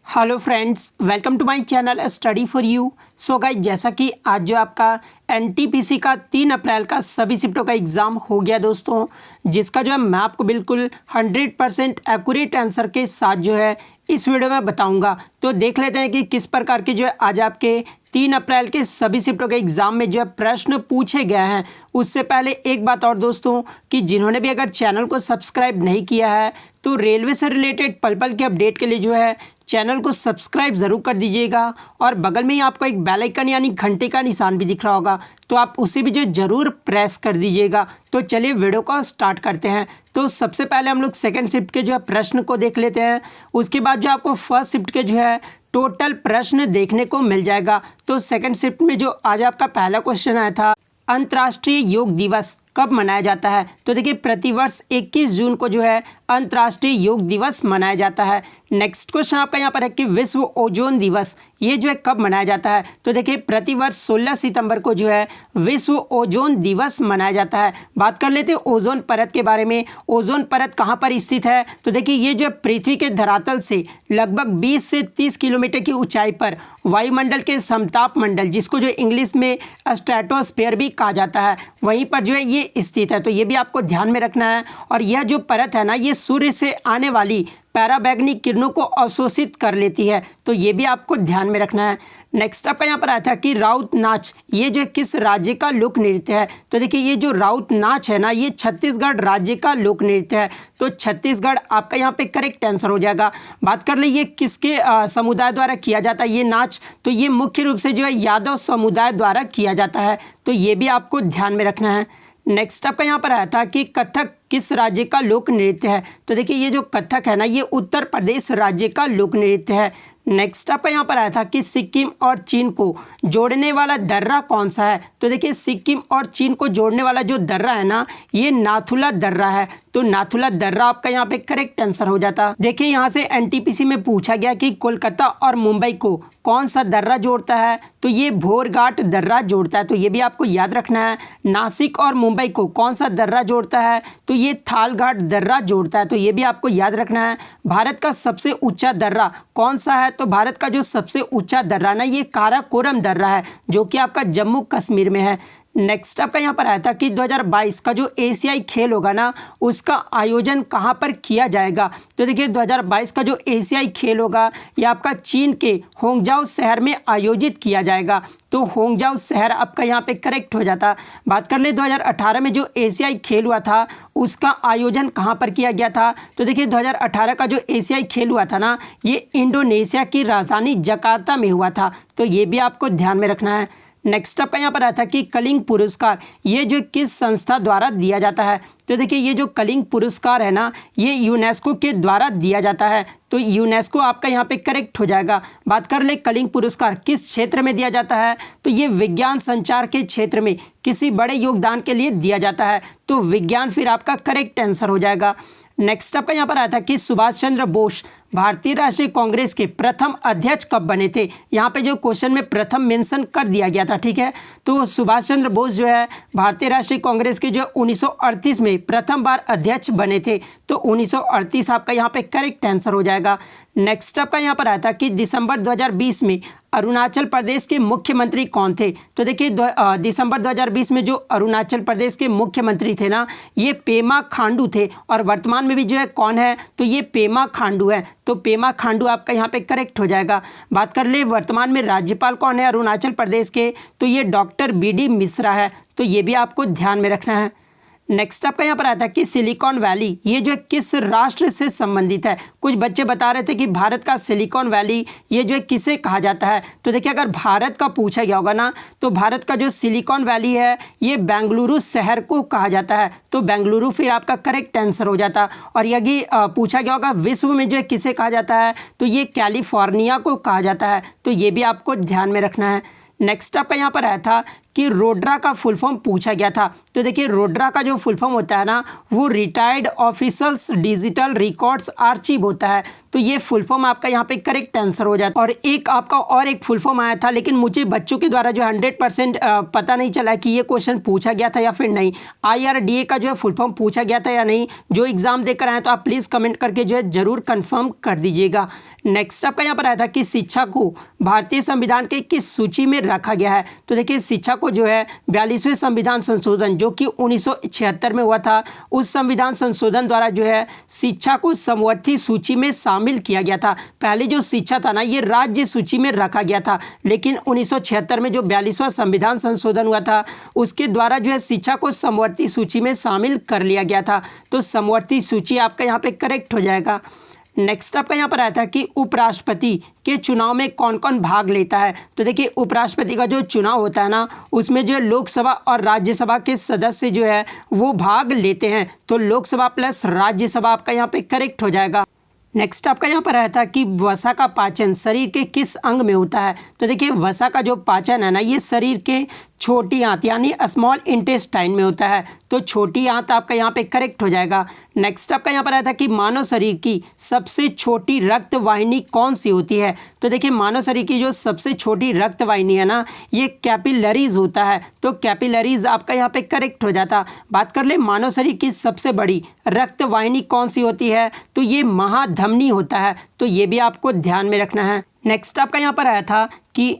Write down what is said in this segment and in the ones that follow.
Hello friends, welcome to my channel study for you. So guys, जैसा कि आज जो आपका एनटीपीसी का 3 अप्रैल का सभी शिफ्टों का एग्ज़ाम हो गया दोस्तों, जिसका जो है मैं आपको बिल्कुल 100% एक्यूरेट आंसर के साथ जो है इस वीडियो में बताऊंगा। तो देख लेते हैं कि किस प्रकार के जो है आज आपके 3 अप्रैल के सभी शिफ्टों के एग्ज़ाम में जो है प्रश्न पूछे गए हैं। उससे पहले एक बात और दोस्तों, कि जिन्होंने भी अगर चैनल को सब्सक्राइब नहीं किया है तो रेलवे से रिलेटेड पल पल के अपडेट के लिए जो है चैनल को सब्सक्राइब ज़रूर कर दीजिएगा। और बगल में ही आपको एक बेल आइकन यानी घंटे का निशान भी दिख रहा होगा, तो आप उसे भी जो ज़रूर प्रेस कर दीजिएगा। तो चलिए वीडियो को स्टार्ट करते हैं। तो सबसे पहले हम लोग सेकंड शिफ्ट के जो है प्रश्न को देख लेते हैं। उसके बाद जो आपको फर्स्ट शिफ्ट के जो है टोटल प्रश्न देखने को मिल जाएगा। तो सेकंड शिफ्ट में जो आज आपका पहला क्वेश्चन आया था, अंतर्राष्ट्रीय योग दिवस कब मनाया जाता है। तो देखिए, प्रतिवर्ष 21 जून को जो है अंतर्राष्ट्रीय योग दिवस मनाया जाता है। नेक्स्ट क्वेश्चन आपका यहाँ पर है कि विश्व ओजोन दिवस ये जो है कब मनाया जाता है। तो देखिए, प्रतिवर्ष 16 सितंबर को जो है विश्व ओजोन दिवस मनाया जाता है। बात कर लेते हैं ओजोन परत के बारे में। ओजोन परत कहाँ पर स्थित है। तो देखिए, ये जो पृथ्वी के धरातल से लगभग 20 से 30 किलोमीटर की ऊंचाई पर वायुमंडल के समताप मंडल, जिसको जो इंग्लिश में स्ट्रेटोस्फीयर भी कहा जाता है, वहीं पर जो है ये स्थित है। तो ये भी आपको ध्यान में रखना है। और यह जो परत है ना, ये सूर्य से आने वाली पराबैंगनी किरणों को अवशोषित कर लेती है। तो ये भी आपको ध्यान में रखना है। नेक्स्ट आपका यहाँ पर आया था कि राउत नाच ये जो किस राज्य का लोक नृत्य है। तो देखिए, ये जो राउत नाच है ना, ये छत्तीसगढ़ राज्य का लोक नृत्य है। तो छत्तीसगढ़ आपका यहाँ पे करेक्ट आंसर हो जाएगा। बात कर ले ये किसके समुदाय द्वारा किया जाता है ये नाच। तो ये मुख्य रूप से जो है यादव समुदाय द्वारा किया जाता है। तो ये भी आपको ध्यान में रखना है। नेक्स्ट आपका यहाँ पर आया था कि कथक किस राज्य का लोक नृत्य है। तो देखिए, ये जो कथक है ना, ये उत्तर प्रदेश राज्य का लोक नृत्य है। नेक्स्ट आपका यहाँ पर आया था कि सिक्किम और चीन को जोड़ने वाला दर्रा कौन सा है। तो देखिए, सिक्किम और चीन को जोड़ने वाला जो दर्रा है ना, ये नाथुला दर्रा है। तो नाथुला दर्रा आपका यहाँ पे करेक्ट आंसर हो जाता। देखिए, यहाँ से एनटीपीसी में पूछा गया कि कोलकाता और मुंबई को कौन सा दर्रा जोड़ता है। तो ये भोरघाट दर्रा जोड़ता है। तो ये भी आपको याद रखना है। नासिक और मुंबई को कौन सा दर्रा जोड़ता है। तो ये थालघाट दर्रा जोड़ता है। तो ये भी आपको याद रखना है। भारत का सबसे ऊंचा दर्रा कौन सा है। तो भारत का जो सबसे ऊंचा दर्रा ना, ये काराकोरम दर्रा है, जो कि आपका जम्मू कश्मीर में है। नेक्स्ट आपका यहाँ पर आया था कि 2022 का जो एशियाई खेल होगा ना, उसका आयोजन कहाँ पर किया जाएगा। तो देखिए, 2022 का जो एशियाई खेल होगा, ये आपका चीन के होंगजाओ शहर में आयोजित किया जाएगा। तो होंगजाओ शहर आपका यहाँ पे करेक्ट हो जाता। बात कर ले 2018 में जो एशियाई खेल हुआ था, उसका आयोजन कहाँ पर किया गया था। तो देखिए, 2018 का जो एशियाई खेल हुआ था ना, ये इंडोनेशिया की राजधानी जकार्ता में हुआ था। तो ये भी आपको ध्यान में रखना है। नेक्स्ट आपका यहाँ पर आया था कि कलिंग पुरस्कार ये जो किस संस्था द्वारा दिया जाता है। तो देखिए, ये जो कलिंग पुरस्कार है ना, ये यूनेस्को के द्वारा दिया जाता है। तो यूनेस्को आपका यहाँ पे करेक्ट हो जाएगा। बात कर ले कलिंग पुरस्कार किस क्षेत्र में दिया जाता है। तो ये विज्ञान संचार के क्षेत्र में किसी बड़े योगदान के लिए दिया जाता है। तो विज्ञान फिर आपका करेक्ट आंसर हो जाएगा। नेक्स्ट आपका यहाँ पर आया था कि सुभाष चंद्र बोस भारतीय राष्ट्रीय कांग्रेस के प्रथम अध्यक्ष कब बने थे। यहाँ पे जो क्वेश्चन में प्रथम मेंशन कर दिया गया था, ठीक है। तो सुभाष चंद्र बोस जो है भारतीय राष्ट्रीय कांग्रेस के जो 1938 में प्रथम बार अध्यक्ष बने थे। तो 1938 आपका यहाँ पे करेक्ट आंसर हो जाएगा। नेक्स्ट आपका यहाँ पर आया था कि दिसंबर 2020 में अरुणाचल प्रदेश के मुख्यमंत्री कौन थे। तो देखिए, दिसंबर 2020 में जो अरुणाचल प्रदेश के मुख्यमंत्री थे ना, ये पेमा खांडू थे। और वर्तमान में भी जो है कौन है, तो ये पेमा खांडू है। तो पेमा खांडू आपका यहाँ पे करेक्ट हो जाएगा। बात कर ले वर्तमान में राज्यपाल कौन है अरुणाचल प्रदेश के। तो ये डॉक्टर BD मिश्रा है। तो ये भी आपको ध्यान में रखना है। नेक्स्ट आपका यहाँ पर आता है कि सिलिकॉन वैली ये जो किस राष्ट्र से संबंधित है। कुछ बच्चे बता रहे थे कि भारत का सिलिकॉन वैली ये जो है किसे कहा जाता है। तो देखिए, अगर भारत का पूछा गया होगा ना, तो भारत का जो सिलिकॉन वैली है, ये बेंगलुरु शहर को कहा जाता है। तो बेंगलुरु फिर आपका करेक्ट आंसर हो जाता। और यदि पूछा गया होगा विश्व में जो है किसे कहा जाता है, तो ये कैलिफोर्निया को कहा जाता है। तो ये भी आपको ध्यान में रखना है। नेक्स्ट आपका यहाँ पर आया था कि रोड्रा का फुल फॉर्म पूछा गया था। तो देखिए, रोड्रा का जो फुल फॉर्म होता है ना, वो retired officers digital records archive होता है। तो ये फुल फॉर्म आपका यहाँ पे करेक्ट आंसर हो जाता है। और एक आपका और एक फुल फॉर्म आया था, लेकिन मुझे बच्चों के द्वारा जो 100% पता नहीं चला कि ये क्वेश्चन पूछा गया था या फिर नहीं। IRDA का जो है फुल फॉर्म पूछा गया था या नहीं। जो एग्जाम देकर आए तो आप प्लीज़ कमेंट करके जो है ज़रूर कन्फर्म कर दीजिएगा। नेक्स्ट आपका यहाँ पर आया था कि शिक्षा को भारतीय संविधान के किस सूची में रखा गया है। तो देखिए शिक्षा को जो है 42वें संविधान संशोधन जो कि 1976 में हुआ था, उस संविधान संशोधन द्वारा जो है शिक्षा को समवर्ती सूची में शामिल किया गया था। पहले जो शिक्षा था ना ये राज्य सूची में रखा गया था, लेकिन 1976 में जो 42वां संविधान संशोधन हुआ था उसके द्वारा जो है शिक्षा को समवर्ती सूची में शामिल कर लिया गया था। तो समवर्ती सूची आपका यहाँ पे करेक्ट हो जाएगा। नेक्स्ट आपका यहाँ पर आया था कि उपराष्ट्रपति के चुनाव में कौन कौन भाग लेता है। तो देखिए उपराष्ट्रपति का जो चुनाव होता है ना उसमें जो है लोकसभा और राज्यसभा के सदस्य जो है वो भाग लेते हैं। तो लोकसभा प्लस राज्यसभा आपका यहाँ पे करेक्ट हो जाएगा। नेक्स्ट आपका यहाँ पर आया था कि वसा का पाचन शरीर के किस अंग में होता है। तो देखिए वसा का जो पाचन है ना ये शरीर के छोटी आंत यानी स्मॉल इंटेस्टाइन में होता है। तो छोटी आंत आपका यहाँ पे करेक्ट हो जाएगा। नेक्स्ट आपका यहाँ पर आया था कि मानव शरीर की सबसे छोटी रक्त वाहिनी कौन सी होती है। तो देखिए मानव शरीर की जो सबसे छोटी रक्त वाहिनी है ना ये कैपिलरीज होता है। तो कैपिलरीज आपका यहाँ पे करेक्ट हो जाता। बात कर ले मानव शरीर की सबसे बड़ी रक्त वाहिनी कौन सी होती है, तो ये महाधमनी होता है। तो ये भी आपको ध्यान में रखना है। नेक्स्ट आपका यहाँ पर आया था कि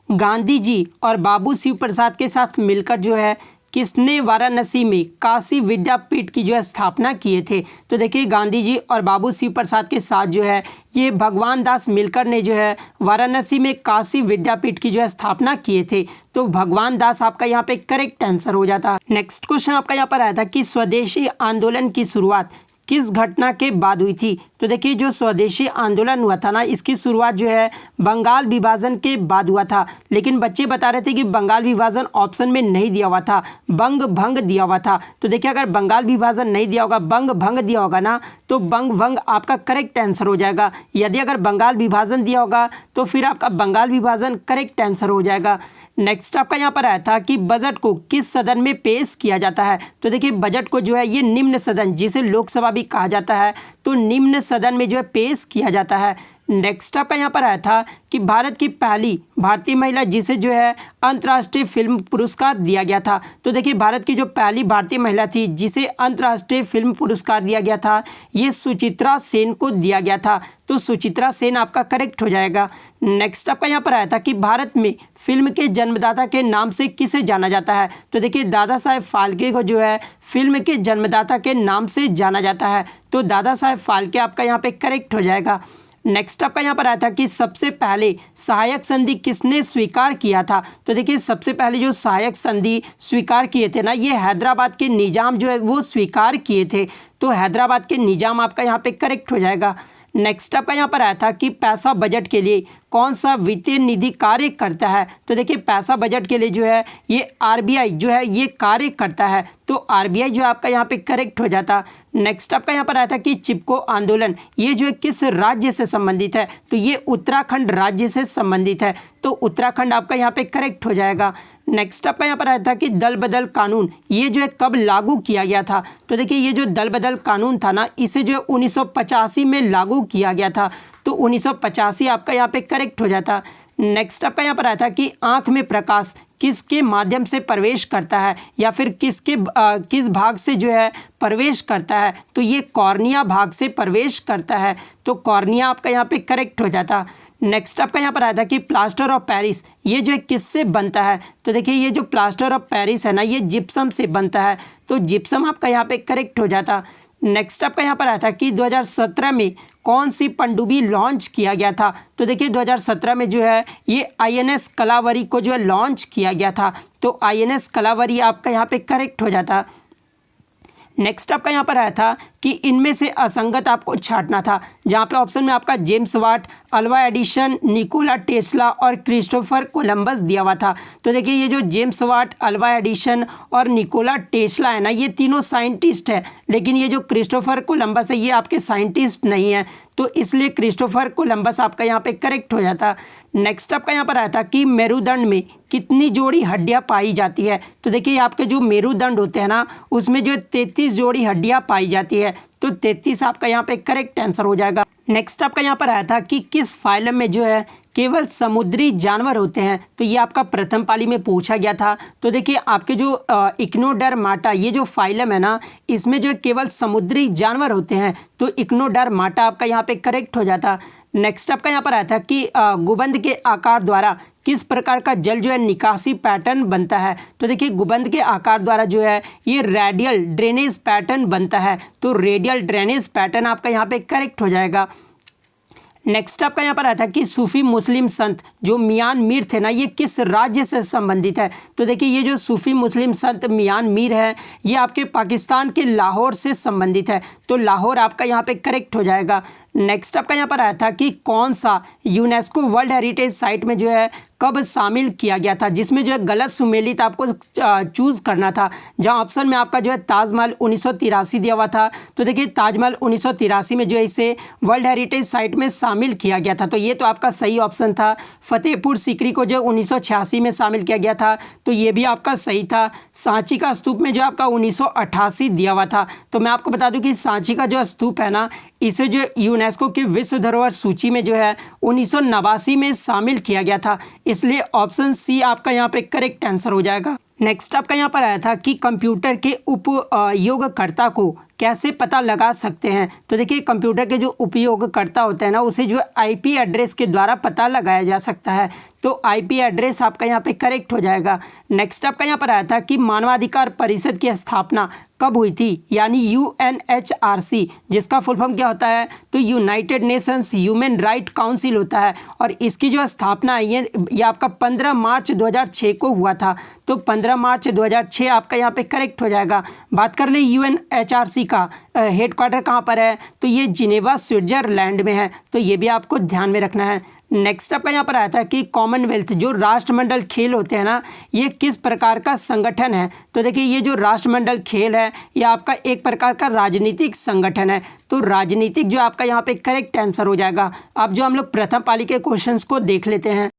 गांधी जी और बाबू शिव प्रसाद के साथ मिलकर जो है किसने वाराणसी में काशी विद्यापीठ की जो है स्थापना किए थे। तो देखिए गांधी जी और बाबू शिव प्रसाद के साथ जो है ये भगवान दास मिलकर ने जो है वाराणसी में काशी विद्यापीठ की जो है स्थापना किए थे। तो भगवान दास आपका यहाँ पे करेक्ट आंसर हो जाता। नेक्स्ट क्वेश्चन आपका यहाँ पर आया था कि स्वदेशी आंदोलन की शुरुआत किस घटना के बाद हुई थी। तो देखिए जो स्वदेशी आंदोलन हुआ था ना इसकी शुरुआत जो है बंगाल विभाजन के बाद हुआ था, लेकिन बच्चे बता रहे थे कि बंगाल विभाजन ऑप्शन में नहीं दिया हुआ था, बंग भंग दिया हुआ था। तो देखिए अगर बंगाल विभाजन नहीं दिया होगा बंग भंग दिया होगा ना तो बंग भंग आपका करेक्ट आंसर हो जाएगा। यदि अगर बंगाल विभाजन दिया होगा तो फिर आपका बंगाल विभाजन करेक्ट आंसर हो जाएगा। नेक्स्ट आपका यहाँ पर आया था कि बजट को किस सदन में पेश किया जाता है। तो देखिए बजट को जो है ये निम्न सदन जिसे लोकसभा भी कहा जाता है तो निम्न सदन में जो है पेश किया जाता है। नेक्स्ट आपका यहाँ पर आया था कि भारत की पहली भारतीय महिला जिसे जो है अंतर्राष्ट्रीय फिल्म पुरस्कार दिया गया था। तो देखिए भारत की जो पहली भारतीय महिला थी जिसे अंतर्राष्ट्रीय फिल्म पुरस्कार दिया गया था ये सुचित्रा सेन को दिया गया था। तो सुचित्रा सेन आपका करेक्ट हो जाएगा। नेक्स्ट आपका यहाँ पर आया था कि भारत में फिल्म के जन्मदाता के नाम से किसे जाना जाता है। तो देखिए दादा साहेब फाल्के को जो है फिल्म के जन्मदाता के नाम से जाना जाता है। तो दादा साहेब फाल्के आपका यहाँ पे करेक्ट हो जाएगा। नेक्स्ट आपका यहाँ पर आया था कि सबसे पहले सहायक संधि किसने स्वीकार किया था। तो देखिए सबसे पहले जो सहायक संधि स्वीकार किए थे ना ये हैदराबाद के निजाम जो है वो स्वीकार किए थे। तो हैदराबाद के निजाम आपका यहाँ पे करेक्ट हो जाएगा। नेक्स्ट आपका यहाँ पर आया था कि पैसा बजट के लिए कौन सा वित्तीय निधि कार्य करता है। तो देखिए पैसा बजट के लिए जो है ये आरबीआई जो है ये कार्य करता है। तो आरबीआई जो आपका यहाँ पे करेक्ट हो जाता। नेक्स्ट आपका यहाँ पर आया था कि चिपको आंदोलन ये जो है किस राज्य से संबंधित है। तो ये उत्तराखंड राज्य से संबंधित है। तो उत्तराखंड आपका यहाँ पे करेक्ट हो जाएगा। नेक्स्ट आपका यहाँ पर आया था कि दल बदल कानून ये जो है कब लागू किया गया था। तो देखिए ये जो दल बदल कानून था ना इसे जो है 1985 में लागू किया गया था। तो 1985 आपका यहाँ पे करेक्ट हो जाता। नेक्स्ट आपका यहाँ पर आया था कि आँख में प्रकाश किसके माध्यम से प्रवेश करता है या फिर किस भाग से जो है प्रवेश करता है। तो ये कॉर्निया भाग से प्रवेश करता है। तो कॉर्निया आपका यहाँ पे करेक्ट हो जाता। नेक्स्ट आपका यहाँ पर आया था कि प्लास्टर ऑफ पेरिस ये जो है किससे बनता है। तो देखिए ये जो प्लास्टर ऑफ पेरिस है ना ये जिप्सम से बनता है। तो जिप्सम आपका यहाँ पे करेक्ट हो जाता। नेक्स्ट आपका यहाँ पर आया था कि 2017 में कौन सी पनडुब्बी लॉन्च किया गया था। तो देखिए 2017 में जो है ये आईएनएस कलावरी को जो है लॉन्च किया गया था। तो आईएनएस कलावरी आपका यहाँ पे करेक्ट हो जाता। नेक्स्ट आपका यहाँ पर आया था कि इनमें से असंगत आपको छांटना था, जहाँ पे ऑप्शन में आपका James Watt, Alva Edison, Nikola Tesla और क्रिस्टोफर कोलंबस दिया हुआ था। तो देखिए ये जो जेम्स वाट, अल्वा एडिसन और निकोला टेस्ला है ना ये तीनों साइंटिस्ट है, लेकिन ये जो क्रिस्टोफर कोलंबस है ये आपके साइंटिस्ट नहीं है। तो इसलिए क्रिस्टोफर कोलंबस आपका यहाँ पे करेक्ट हो जाता। नेक्स्ट आपका यहाँ पर आया था कि मेरुदंड में कितनी जोड़ी हड्डियाँ पाई जाती है। तो देखिए आपके जो मेरुदंड होते हैं ना उसमें जो 33 जोड़ी हड्डियाँ पाई जाती है। तो 33 आपका यहाँ पे करेक्ट आंसर हो जाएगा। नेक्स्ट आपका यहाँ पर आया था कि किस फाइलम में जो है केवल समुद्री जानवर होते हैं? तो ये आपका प्रथम पाली में पूछा गया था। तो देखिए आपके जो इक्नोडर्माटा ये जो फाइलम है ना, इसमें जो केवल समुद्री जानवर होते हैं, तो इक्नोडर्माटा आपका यहाँ पे करेक्ट हो जाता। नेक्स्ट आपका यहाँ पर आया था कि गुबंद के आकार द्वारा किस प्रकार का जल जो है निकासी पैटर्न बनता है? तो देखिए गुबंद के आकार द्वारा जो है ये रेडियल ड्रेनेज पैटर्न बनता है। तो रेडियल ड्रेनेज पैटर्न आपका यहाँ पे करेक्ट हो जाएगा। नेक्स्ट आपका यहाँ पर आया था कि सूफी मुस्लिम संत जो मियान मीर थे ना, ये किस राज्य से संबंधित है? तो देखिए ये जो सूफी मुस्लिम संत मियान मीर है, ये आपके पाकिस्तान के लाहौर से संबंधित है। तो लाहौर आपका यहाँ पे करेक्ट हो जाएगा। नेक्स्ट आपका यहाँ पर आया था कि कौन सा यूनेस्को वर्ल्ड हेरिटेज साइट में जो है कब शामिल किया गया था? जिसमें जो है गलत सुमेलित आपको चूज़ करना था। जहाँ ऑप्शन में आपका जो है ताजमहल 1983 दिया हुआ था। तो देखिए ताजमहल 1983 में जो है इसे वर्ल्ड हेरिटेज साइट में शामिल किया गया था। तो ये तो आपका सही ऑप्शन था। फतेहपुर सीकरी को जो 1986 में शामिल किया गया था, तो ये भी आपका सही था। सांची का स्तूप में जो आपका 1988 दिया हुआ था। तो मैं आपको बता दूं कि सांची का जो स्तूप है ना, इसे जो यूनेस्को की विश्व धरोहर सूची में जो है 1989 में शामिल किया गया था। इसलिए ऑप्शन सी आपका यहाँ पे करेक्ट आंसर हो जाएगा। नेक्स्ट आपका यहाँ पर आया था कि कंप्यूटर के उपयोगकर्ता को कैसे पता लगा सकते हैं? तो देखिए कंप्यूटर के जो उपयोगकर्ता होते हैं ना, उसे जो आईपी एड्रेस के द्वारा पता लगाया जा सकता है। तो आईपी एड्रेस आपका यहाँ पे करेक्ट हो जाएगा। नेक्स्ट आपका यहाँ पर आया था कि मानवाधिकार परिषद की स्थापना कब हुई थी? यानी UNHRC, जिसका फुल फॉर्म क्या होता है? तो United Nations human right council होता है। और इसकी जो स्थापना है ये आपका 15 मार्च 2006 को हुआ था। तो 15 मार्च 2006 आपका यहाँ पे करेक्ट हो जाएगा। बात कर ले UNHRC का हेडक्वार्टर कहाँ पर है? तो ये जिनेवा स्विट्जरलैंड में है। तो ये भी आपको ध्यान में रखना है। नेक्स्ट आपका यहाँ पर आया था कि कॉमनवेल्थ जो राष्ट्रमंडल खेल होते हैं ना, ये किस प्रकार का संगठन है? तो देखिए ये जो राष्ट्रमंडल खेल है, ये आपका एक प्रकार का राजनीतिक संगठन है। तो राजनीतिक जो आपका यहाँ पे करेक्ट आंसर हो जाएगा। अब जो हम लोग प्रथम पाली के क्वेश्चंस को देख लेते हैं।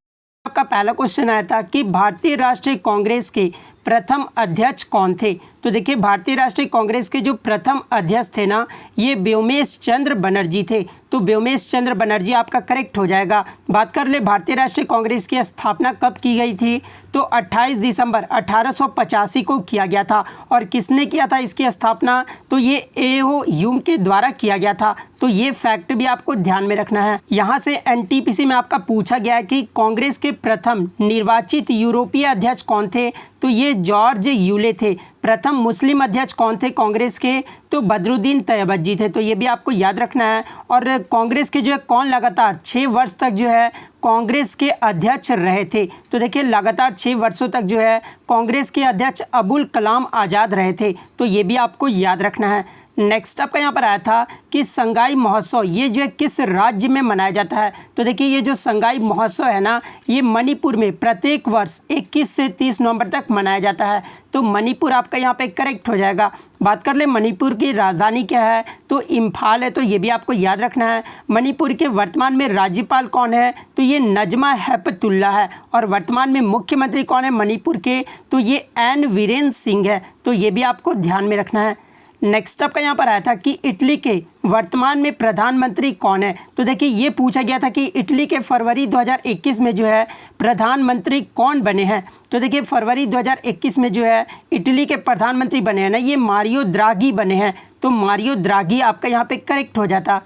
आपका पहला क्वेश्चन आया था कि भारतीय राष्ट्रीय कांग्रेस के प्रथम अध्यक्ष कौन थे? तो देखिए भारतीय राष्ट्रीय कांग्रेस के जो प्रथम अध्यक्ष थे ना, ये व्योमेश चंद्र बनर्जी थे। तो व्योमेश चंद्र बनर्जी आपका करेक्ट हो जाएगा। बात कर ले भारतीय राष्ट्रीय कांग्रेस की स्थापना कब की गई थी? तो 28 दिसंबर 1885 को किया गया था। और किसने किया था इसकी स्थापना? तो ये A.O. ह्यूम के द्वारा किया गया था। तो ये फैक्ट भी आपको ध्यान में रखना है। यहाँ से NTPC में आपका पूछा गया है कि कांग्रेस के प्रथम निर्वाचित यूरोपीय अध्यक्ष कौन थे? तो ये जॉर्ज यूले थे। प्रथम मुस्लिम अध्यक्ष कौन थे कांग्रेस के? तो बदरुद्दीन तैयबजी थे। तो ये भी आपको याद रखना है। और कांग्रेस के जो है कौन लगातार 6 वर्ष तक जो है कांग्रेस के अध्यक्ष रहे थे? तो देखिए लगातार 6 वर्षों तक जो है कांग्रेस के अध्यक्ष अबुल कलाम आज़ाद रहे थे। तो ये भी आपको याद रखना है। नेक्स्ट आपका यहाँ पर आया था कि संगाई महोत्सव ये जो है किस राज्य में मनाया जाता है? तो देखिए ये जो संगाई महोत्सव है ना, ये मणिपुर में प्रत्येक वर्ष 21 से 30 नवंबर तक मनाया जाता है। तो मणिपुर आपका यहाँ पे करेक्ट हो जाएगा। बात कर ले मणिपुर की राजधानी क्या है? तो इम्फाल है। तो ये भी आपको याद रखना है। मणिपुर के वर्तमान में राज्यपाल कौन है? तो ये नजमा हेपतुल्ला है। और वर्तमान में मुख्यमंत्री कौन है मणिपुर के? तो ये एन वीरेन सिंह है। तो ये भी आपको ध्यान में रखना है। नेक्स्ट आपका यहाँ पर आया था कि इटली के वर्तमान में प्रधानमंत्री कौन है? तो देखिए ये पूछा गया था कि इटली के फरवरी 2021 में जो है प्रधानमंत्री कौन बने हैं? तो देखिए फरवरी 2021 में जो है इटली के प्रधानमंत्री बने हैं ना, ये मारियो द्राघी बने हैं। तो मारियो द्राघी आपका यहाँ पे करेक्ट हो जाता।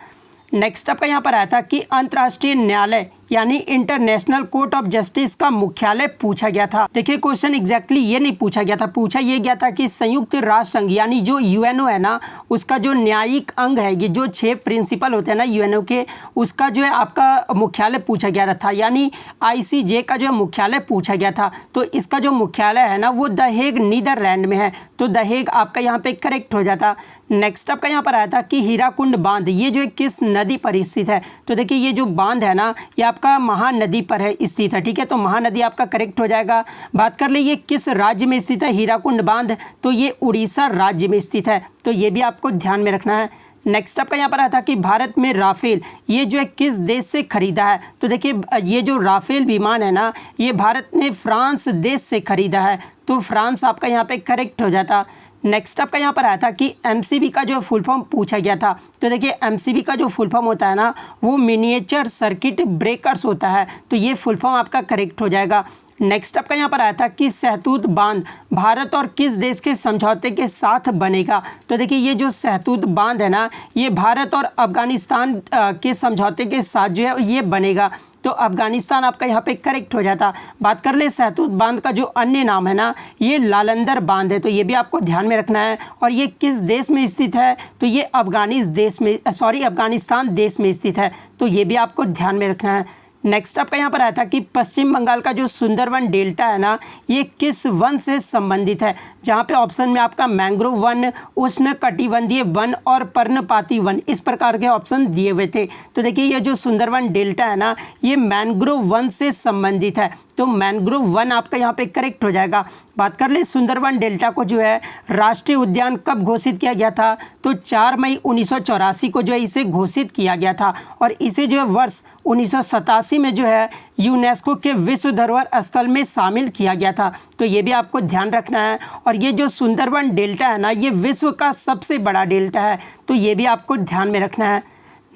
नेक्स्ट आपका यहाँ पर आया था कि अंतर्राष्ट्रीय न्यायालय यानी इंटरनेशनल कोर्ट ऑफ जस्टिस का मुख्यालय पूछा गया था। देखिए क्वेश्चन एग्जैक्टली ये नहीं पूछा गया था। पूछा ये गया था कि संयुक्त राष्ट्र संघ यानी जो UNO है ना, उसका जो न्यायिक अंग है, ये जो 6 प्रिंसिपल होते हैं ना UNO के, उसका जो है आपका मुख्यालय पूछा गया था। यानी ICJ का जो है मुख्यालय पूछा गया था। तो इसका जो मुख्यालय है ना, वो द हेग नीदरलैंड में है। तो द हेग आपका यहाँ पे करेक्ट हो जाता। नेक्स्ट आपका यहाँ पर आया था कि हीराकुंड बांध ये जो किस नदी पर स्थित है? तो देखिए ये जो बांध है ना, ये आपका महानदी पर है स्थित है। ठीक है, तो महानदी आपका करेक्ट हो जाएगा। बात कर ले ये किस राज्य में स्थित है हीराकुंड बांध? तो ये उड़ीसा राज्य में स्थित है। तो ये भी आपको ध्यान में रखना है। नेक्स्ट आपका यहाँ पर आया था कि भारत में राफेल ये जो है किस देश से खरीदा है? तो देखिए ये जो राफेल विमान है ना, ये भारत ने फ्रांस देश से खरीदा है। तो फ्रांस आपका यहाँ पे करेक्ट हो जाता। नेक्स्ट आपका यहाँ पर आया था कि एमसीबी का जो फुल फॉर्म पूछा गया था। तो देखिए एमसीबी का जो फुल फॉर्म होता है ना वो मिनिएचर सर्किट ब्रेकर्स होता है। तो ये फुल फॉर्म आपका करेक्ट हो जाएगा। नेक्स्ट आपका यहाँ पर आया था कि सहतूत बांध भारत और किस देश के समझौते के साथ बनेगा। तो देखिए ये जो सहतूत बांध है ना ये भारत और अफगानिस्तान के समझौते के साथ जो है ये बनेगा। तो अफगानिस्तान आपका यहाँ पे करेक्ट हो जाता। बात कर ले सहतूत बांध का जो अन्य नाम है ना ये लालंदर बांध है। तो ये भी आपको ध्यान में रखना है। और ये किस देश में स्थित है तो ये अफगानिस्तान देश में स्थित है। तो ये भी आपको ध्यान में रखना है। नेक्स्ट आपका यहाँ पर आया था कि पश्चिम बंगाल का जो सुंदरवन डेल्टा है ना ये किस वन से संबंधित है। जहाँ पे ऑप्शन में आपका मैंग्रोव वन, उष्णकटिबंधीय वन और पर्णपाती वन इस प्रकार के ऑप्शन दिए हुए थे। तो देखिए ये जो सुंदरवन डेल्टा है ना ये मैंग्रोव वन से संबंधित है। तो मैंग्रोव वन आपका यहाँ पे करेक्ट हो जाएगा। बात कर ले सुंदरवन डेल्टा को जो है राष्ट्रीय उद्यान कब घोषित किया गया था। तो 4 मई 1984 को जो है इसे घोषित किया गया था। और इसे जो है वर्ष 1987 में जो है यूनेस्को के विश्व धरोहर स्थल में शामिल किया गया था। तो ये भी आपको ध्यान रखना है। और ये जो सुंदरवन डेल्टा है ना ये विश्व का सबसे बड़ा डेल्टा है। तो ये भी आपको ध्यान में रखना है।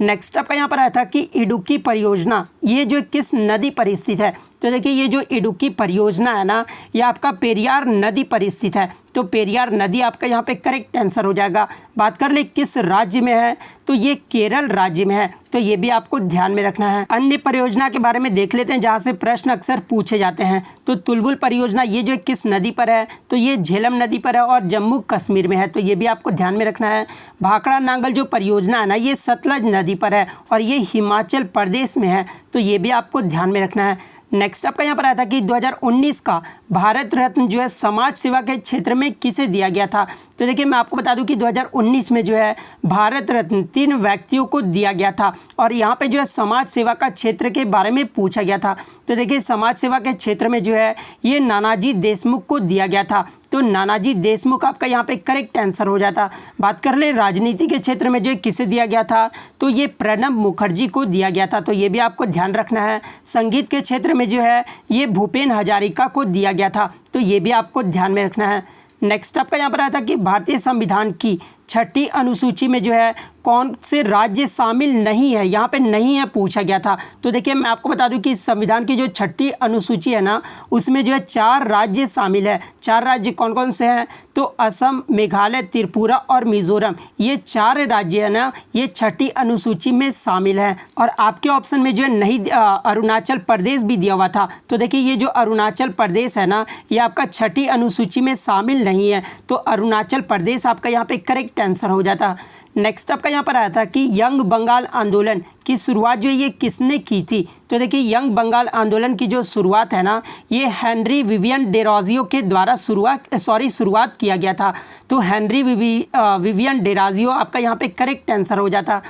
नेक्स्ट आपका यहाँ पर आया था कि इडुक्की परियोजना ये जो किस नदी पर स्थित है। तो देखिए ये जो इडुक्की परियोजना है ना ये आपका पेरियार नदी पर स्थित है। तो पेरियार नदी आपका यहाँ पे करेक्ट आंसर हो जाएगा। बात कर ले किस राज्य में है तो ये केरल राज्य में है। तो ये भी आपको ध्यान में रखना है। अन्य परियोजना के बारे में देख लेते हैं जहाँ से प्रश्न अक्सर पूछे जाते हैं। तो तुलबुल परियोजना ये जो किस नदी पर है तो ये झेलम नदी पर है और जम्मू कश्मीर में है। तो ये भी आपको ध्यान में रखना है। भाखड़ा नांगल जो परियोजना है ना ये सतलज नदी पर है और ये हिमाचल प्रदेश में है। तो ये भी आपको ध्यान में रखना है। नेक्स्ट आपका यहाँ पर आया था कि 2019 का भारत रत्न जो है समाज सेवा के क्षेत्र में किसे दिया गया था। तो देखिए मैं आपको बता दूं कि 2019 में जो है भारत रत्न 3 व्यक्तियों को दिया गया था। और यहाँ पे जो है समाज सेवा का क्षेत्र के बारे में पूछा गया था। तो देखिए समाज सेवा के क्षेत्र में जो है ये नानाजी देशमुख को दिया गया था। तो नानाजी देशमुख आपका यहाँ पे करेक्ट आंसर हो जाता। बात कर ले राजनीति के क्षेत्र में जो किसे दिया गया था तो ये प्रणब मुखर्जी को दिया गया था। तो ये भी आपको ध्यान रखना है। संगीत के क्षेत्र में जो है ये भूपेन हजारिका को दिया गया था। तो ये भी आपको ध्यान में रखना है। नेक्स्ट आपका यहाँ पर आया था कि भारतीय संविधान की 6ठी अनुसूची में जो है कौन से राज्य शामिल नहीं है। यहाँ पे नहीं है पूछा गया था। तो देखिए मैं आपको बता दूं कि संविधान की जो 6ठी अनुसूची है ना उसमें जो है 4 राज्य शामिल है। 4 राज्य कौन कौन से हैं तो असम, मेघालय, त्रिपुरा और मिजोरम ये 4 राज्य है ना ये 6ठी अनुसूची में शामिल है। और आपके ऑप्शन में जो है नहीं अरुणाचल प्रदेश भी दिया हुआ था। तो देखिए ये जो अरुणाचल प्रदेश है ना ये आपका 6ठी अनुसूची में शामिल नहीं है। तो अरुणाचल प्रदेश आपका यहाँ पे करेक्ट आंसर हो जाता। नेक्स्ट आपका यहाँ पर आया था कि यंग बंगाल आंदोलन की शुरुआत जो ये किसने की थी। तो देखिए यंग बंगाल आंदोलन की जो शुरुआत है ना ये हेनरी विवियन डेरोजियो के द्वारा शुरुआत किया गया था। तो हेनरी विवियन डेरोजियो आपका यहाँ पे करेक्ट आंसर हो जाता।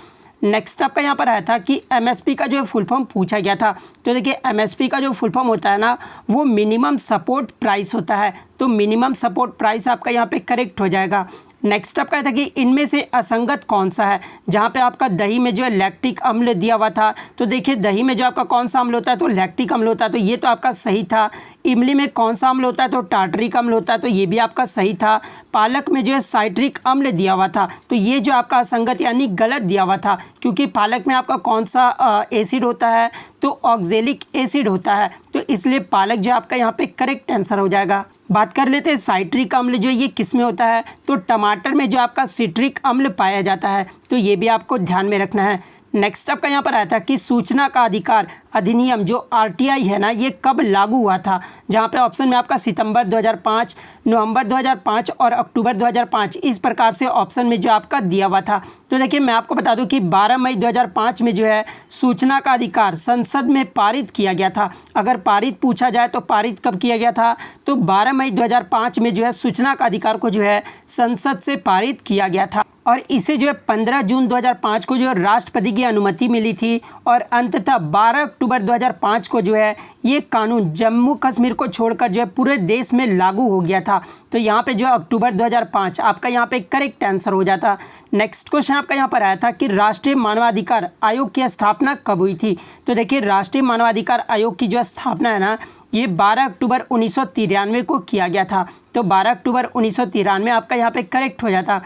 नेक्स्ट आपका यहाँ पर आया था कि एमएसपी का जो फुल फॉर्म पूछा गया था। तो देखिए एमएसपी का जो फुल फॉर्म होता है ना वो मिनिमम सपोर्ट प्राइस होता है। तो मिनिमम सपोर्ट प्राइस आपका यहाँ पे करेक्ट हो जाएगा। नेक्स्ट आपका था कि इनमें से असंगत कौन सा है। जहाँ पे आपका दही में जो है लैक्टिक अम्ल दिया हुआ था। तो देखिए दही में जो आपका कौन सा अम्ल होता है तो लैक्टिक अम्ल होता है। तो ये तो आपका सही था। इमली में कौन सा अम्ल होता है तो टार्टरिक अम्ल होता है। तो ये भी आपका सही था। पालक में जो है साइट्रिक अम्ल दिया हुआ था। तो ये जो आपका असंगत यानी गलत दिया हुआ था क्योंकि पालक में आपका कौन सा एसिड होता है तो ऑक्जेलिक एसिड होता है। तो इसलिए पालक जो आपका यहाँ पे करेक्ट आंसर हो जाएगा। बात कर लेते हैं साइट्रिक अम्ल जो ये किस में होता है तो टमाटर में जो आपका सिट्रिक अम्ल पाया जाता है। तो ये भी आपको ध्यान में रखना है। नेक्स्ट आपका यहाँ पर आया था कि सूचना का अधिकार अधिनियम जो आरटीआई है ना ये कब लागू हुआ था। जहाँ पे ऑप्शन में आपका सितंबर 2005, नवंबर 2005 और अक्टूबर 2005 इस प्रकार से ऑप्शन में जो आपका दिया हुआ था। तो देखिए मैं आपको बता दूं कि 12 मई 2005 में जो है सूचना का अधिकार संसद में पारित किया गया था। अगर पारित पूछा जाए तो पारित कब किया गया था तो 12 मई 2005 में जो है सूचना का अधिकार को जो है संसद से पारित किया गया था। और इसे जो है 15 जून 2005 को जो है राष्ट्रपति की अनुमति मिली थी और अंततः 12 अक्टूबर 2005 को जो है ये कानून जम्मू कश्मीर को छोड़कर जो है पूरे देश में लागू हो गया था। तो यहाँ पे जो अक्टूबर 2005 आपका यहाँ पे करेक्ट आंसर हो जाता। नेक्स्ट क्वेश्चन आपका यहाँ पर आया था कि राष्ट्रीय मानवाधिकार आयोग की स्थापना कब हुई थी। तो देखिए राष्ट्रीय मानवाधिकार आयोग की जो स्थापना है ना ये 12 अक्टूबर 1993 को किया गया था। तो 12 अक्टूबर 1993 आपका यहाँ पे करेक्ट हो जाता।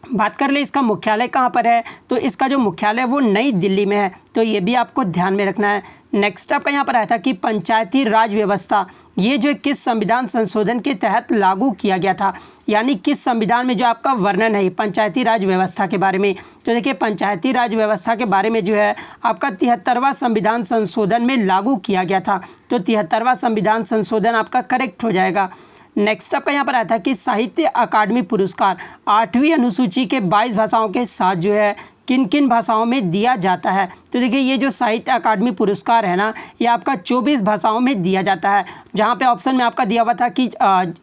बात कर ले इसका मुख्यालय कहाँ पर है, तो इसका जो मुख्यालय वो नई दिल्ली में है। तो ये भी आपको ध्यान में रखना है। नेक्स्ट आपका यहाँ पर आया था कि पंचायती राज व्यवस्था ये जो किस संविधान संशोधन के तहत लागू किया गया था, यानी किस संविधान में जो आपका वर्णन है पंचायती राज व्यवस्था के बारे में। तो देखिए पंचायती राज व्यवस्था के बारे में जो है आपका 73वां संविधान संशोधन में लागू किया गया था। तो 73वां संविधान संशोधन आपका करेक्ट हो जाएगा। नेक्स्ट आपका यहाँ पर आया था कि साहित्य अकादमी पुरस्कार 8वीं अनुसूची के 22 भाषाओं के साथ जो है किन किन भाषाओं में दिया जाता है। तो देखिए ये जो साहित्य अकादमी पुरस्कार है ना ये आपका 24 भाषाओं में दिया जाता है, जहाँ पे ऑप्शन में आपका दिया हुआ था कि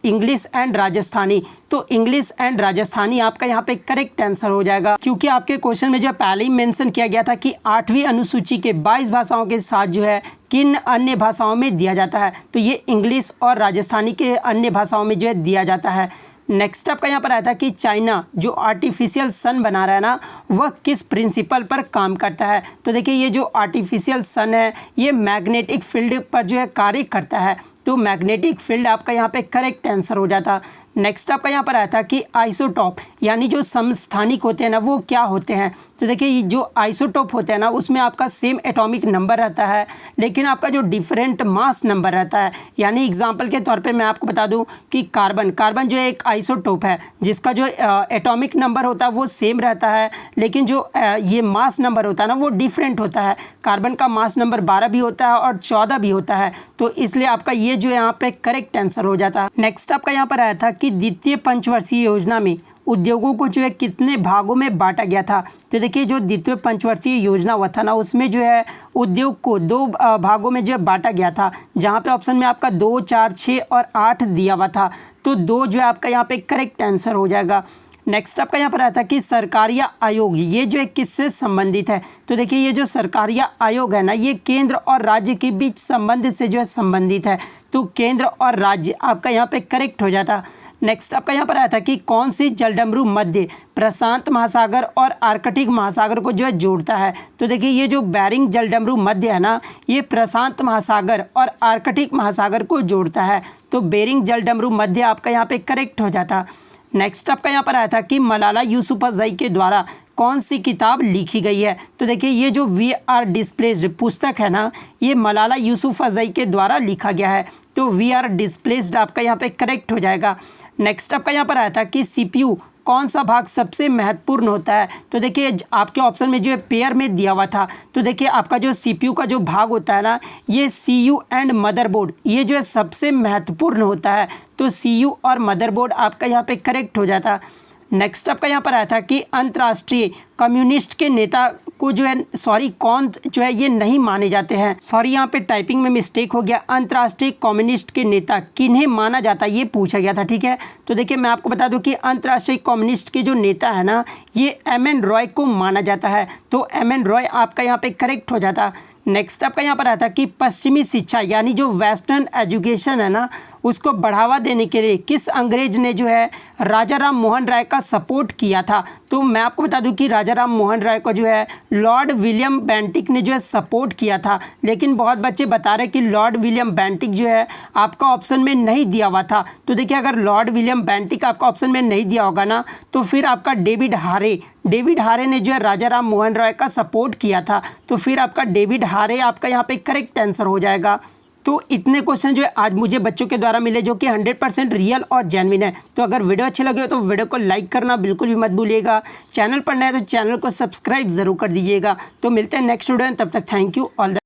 इंग्लिश एंड राजस्थानी। तो इंग्लिश एंड राजस्थानी आपका यहाँ पे करेक्ट आंसर हो जाएगा, क्योंकि आपके क्वेश्चन में जो पहले ही मेंशन किया गया था कि 8वीं अनुसूची के 22 भाषाओं के साथ जो है किन अन्य भाषाओं में दिया जाता है। तो ये इंग्लिश और राजस्थानी के अन्य भाषाओं में जो है दिया जाता है। नेक्स्ट आपका यहाँ पर आया था कि चाइना जो आर्टिफिशियल सन बना रहा है ना वह किस प्रिंसिपल पर काम करता है। तो देखिए ये जो आर्टिफिशियल सन है ये मैग्नेटिक फील्ड पर जो है कार्य करता है। तो मैग्नेटिक फील्ड आपका यहाँ पे करेक्ट आंसर हो जाता। नेक्स्ट आपका यहाँ पर आया था कि आइसोटॉप यानी जो समस्थानिक होते हैं ना वो क्या होते हैं। तो देखिए ये जो आइसोटॉप होते हैं ना उसमें आपका सेम एटॉमिक नंबर रहता है, लेकिन आपका जो डिफरेंट मास नंबर रहता है। यानी एग्जांपल के तौर पे मैं आपको बता दूं कि कार्बन जो एक आइसोटॉप है जिसका जो एटॉमिक नंबर होता है वो सेम रहता है, लेकिन जो ये मास नंबर होता है ना वो डिफरेंट होता है। कार्बन का मास नंबर 12 भी होता है और 14 भी होता है। तो इसलिए आपका ये जो यहाँ पे करेक्ट आंसर हो जाता है। नेक्स्ट आपका यहाँ पर आया था कि द्वितीय पंचवर्षीय योजना में उद्योगों को जो है कितने भागों में बांटा गया था। तो देखिए जो द्वितीय पंचवर्षीय योजना हुआ था ना उसमें जो है उद्योग को 2 भागों में जो है बांटा गया था, जहाँ पे ऑप्शन में आपका 2, 4, 6 और 8 दिया हुआ था। तो 2 जो है आपका यहाँ पे करेक्ट आंसर हो जाएगा। नेक्स्ट आपका यहाँ पर आया था कि सरकारिया आयोग ये जो है किससे संबंधित है। तो देखिए ये जो सरकारिया आयोग है ना ये केंद्र और राज्य के बीच संबंध से जो है संबंधित है। तो केंद्र और राज्य आपका यहाँ पे करेक्ट हो जाता। नेक्स्ट आपका यहाँ पर आया था कि कौन सी जलडमरू मध्य प्रशांत महासागर और आर्कटिक महासागर को जो है जोड़ता है। तो देखिए ये जो बेरिंग जलडमरू मध्य है ना ये प्रशांत महासागर और आर्कटिक महासागर को जोड़ता है। तो बेरिंग जलडमरू मध्य आपका यहाँ पे करेक्ट हो जाता। नेक्स्ट आपका यहाँ पर आया था कि मलाला यूसुफजई के द्वारा कौन सी किताब लिखी गई है। तो देखिए ये जो वी आर डिस्प्लेस्ड पुस्तक है ना ये मलाला यूसुफजई के द्वारा लिखा गया है। तो वी आर डिस्प्लेस्ड आपका यहाँ पे करेक्ट हो जाएगा। नेक्स्ट आपका यहाँ पर आया था कि सीपीयू कौन सा भाग सबसे महत्वपूर्ण होता है। तो देखिए आपके ऑप्शन में जो है पेयर में दिया हुआ था। तो देखिए आपका जो सीपीयू का जो भाग होता है ना ये सीयू एंड मदरबोर्ड ये जो है सबसे महत्वपूर्ण होता है। तो सीयू और मदरबोर्ड आपका यहाँ पे करेक्ट हो जाता। नेक्स्ट आपका यहाँ पर आया था कि अंतर्राष्ट्रीय कम्युनिस्ट के नेता को जो है कौन जो है ये नहीं माने जाते हैं। यहाँ पे टाइपिंग में मिस्टेक हो गया। अंतर्राष्ट्रीय कम्युनिस्ट के नेता किन्हें माना जाता है ये पूछा गया था, ठीक है। तो देखिए मैं आपको बता दूं कि अंतर्राष्ट्रीय कम्युनिस्ट के जो नेता है ना ये एम.एन. रॉय को माना जाता है। तो एम.एन. रॉय आपका यहाँ पे करेक्ट हो जाता। नेक्स्ट आपका यहाँ पर आता कि पश्चिमी शिक्षा यानी जो वेस्टर्न एजुकेशन है ना उसको बढ़ावा देने के लिए किस अंग्रेज ने जो है राजा राम मोहन राय का सपोर्ट किया था। तो मैं आपको बता दूं कि राजा राम मोहन राय को जो है लॉर्ड विलियम बेंटिक ने जो है सपोर्ट किया था, लेकिन बहुत बच्चे बता रहे कि लॉर्ड विलियम बेंटिक जो है आपका ऑप्शन में नहीं दिया हुआ था। तो देखिए अगर लॉर्ड विलियम बेंटिक आपका ऑप्शन में नहीं दिया होगा ना तो फिर आपका डेविड हारे ने जो है राजा राम मोहन राय का सपोर्ट किया था। तो फिर आपका डेविड हारे आपका यहाँ पे करेक्ट आंसर हो जाएगा। तो इतने क्वेश्चन जो है आज मुझे बच्चों के द्वारा मिले जो कि 100% रियल और जेन्युइन है। तो अगर वीडियो अच्छे लगे हो तो वीडियो को लाइक करना बिल्कुल भी मत भूलिएगा। चैनल पर नया है तो चैनल को सब्सक्राइब जरूर कर दीजिएगा। तो मिलते हैं नेक्स्ट वीडियो में, तब तक थैंक यू ऑल द